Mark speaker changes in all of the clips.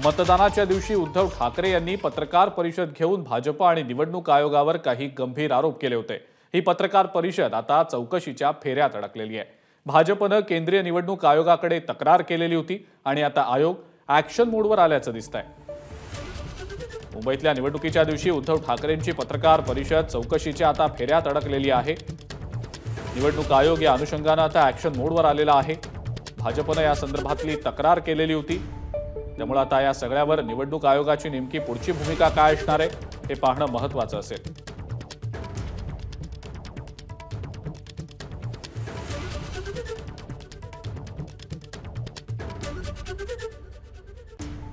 Speaker 1: मतदानाच्या दिवशी उद्धव ठाकरे यांनी पत्रकार परिषद घेऊन भाजप आणि निवडणूक आयोगावर काही गंभीर आरोप केले होते। ही पत्रकार परिषद आता चौकशीच्या फेऱ्यात अडकलेली आहे। भाजपने केंद्रीय निवडणूक आयोगाकडे तक्रार केलेली होती आणि आता आयोग ॲक्शन मोडवर आल्याचं दिसतंय। मुंबईतल्या निवडणुकीच्या दिवशी उद्धव ठाकरेंची पत्रकार परिषद चौकशीच्या आता फेऱ्यात अडकलेली आहे। निवडणूक आयोग या अनुषंगाने आता ॲक्शन मोडवर आलेला आहे। भाजपने या संदर्भातली तक्रार केलेली होती, त्यामुळे आता या सगळ्यावर निवडणूक आयोगाची नेमकी पुढची भूमिका काय असणार आहे हे पाहणं महत्त्वाचं असेल।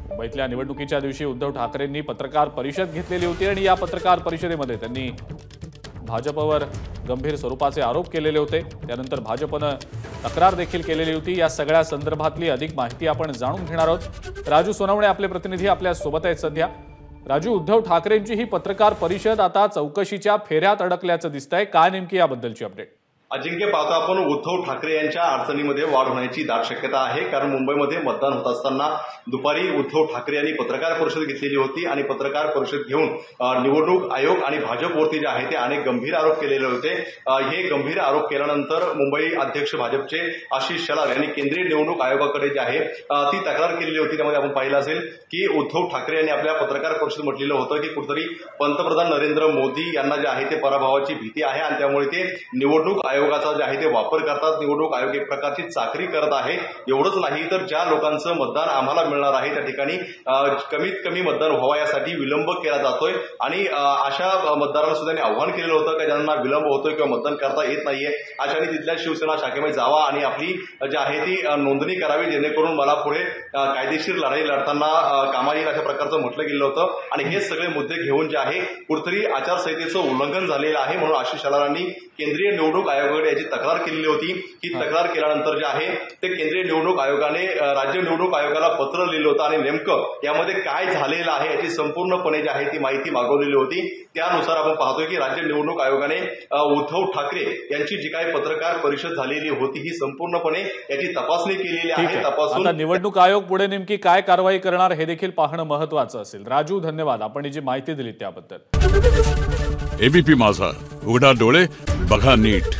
Speaker 1: मुंबईतल्या निवडणुकीच्या दिवशी उद्धव ठाकरेंनी पत्रकार परिषद घेतलेली होती आणि या पत्रकार परिषदेमध्ये त्यांनी भाजपवर गंभीर स्वरूपाचे आरोप केलेले होते। त्यानंतर भाजपने तक्रार देखील केलेली होती। या सगळ्या संदर्भातली अधिक माहिती आपण जाणून घेणार आहोत। राजू सोनवणे आपले प्रतिनिधी आपल्या सोबत आहेत सध्या। राजू, उद्धव ठाकरेंची ही पत्रकार परिषद आता चौकशीच्या फेऱ्यात अडकल्याचं दिसतंय, काय नेमकी याबद्दलची अपडेट?
Speaker 2: अजिंक्य, पाहतो आपण उद्धव ठाकरे यांच्या अडचणीमध्ये वाढ होण्याची दाट शक्यता आहे। कारण मुंबईमध्ये मतदान होत असताना दुपारी उद्धव ठाकरे यांनी पत्रकार परिषद घेतलेली होती आणि पत्रकार परिषद घेऊन निवडणूक आयोग आणि भाजपवरती जे आहे ते अनेक गंभीर आरोप केलेले होते। हे गंभीर आरोप केल्यानंतर मुंबई अध्यक्ष भाजपचे आशिष शेलार यांनी केंद्रीय निवडणूक आयोगाकडे जे आहे ती तक्रार केलेली होती। त्यामध्ये आपण पाहिलं असेल की उद्धव ठाकरे यांनी आपल्या पत्रकार परिषदेत म्हटलेलं होतं की कुठेतरी पंतप्रधान नरेंद्र मोदी यांना जे आहे ते पराभवाची भीती आहे आणि त्यामुळे ते निवडणूक आयोगाचा जे आहे ते वापर करतात। निवडणूक आयोग एक प्रकारची चाकरी करत आहे। एवढंच नाही तर ज्या लोकांचं मतदान आम्हाला मिळणार आहे त्या ठिकाणी कमीत कमी मतदान व्हावा यासाठी विलंब केला जातोय आणि अशा मतदारांना सुद्धा त्यांनी आव्हान केलेलं होतं की ज्यांना विलंब होतोय किंवा मतदान करता येत नाहीये अशाने तिथल्या शिवसेना शाखेमध्ये जावा आणि आपली जी आहे ती नोंदणी करावी, जेणेकरून मला पुढे कायदेशीर लढाई लढताना कामा येईल अशा प्रकारचं म्हटलं गेलं होतं। आणि हे सगळे मुद्दे घेऊन जे आहे कुठेतरी आचारसंहितेचं उल्लंघन झालेलं आहे, म्हणून आशिष शेलारांनी केंद्रीय निवडणूक आयोगाकडे याची तक्रार केलेली होती। ही तक्रार केल्यानंतर जे आहे ते केंद्रीय निवडणूक आयोगाने राज्य निवडणूक आयोगाला पत्र लिहिलं होतं आणि नेमकं यामध्ये काय झालेलं आहे याची संपूर्णपणे जी आहे ती माहिती मागवलेली होती। त्यानुसार आपण पाहतोय की राज्य निवडणूक आयोगाने उद्धव ठाकरे यांची जी काही पत्रकार परिषद झालेली होती ही संपूर्णपणे याची तपासणी केलेली आहे। तपासून
Speaker 1: आता निवडणूक आयोग पुढे नेमकी काय कारवाई करणार हे देखील पाहणं महत्त्वाचं असेल। राजू, धन्यवाद, आपण जी माहिती दिली त्याबद्दल।
Speaker 3: एबीपी माझा, उघडा डोळे बघा नीट।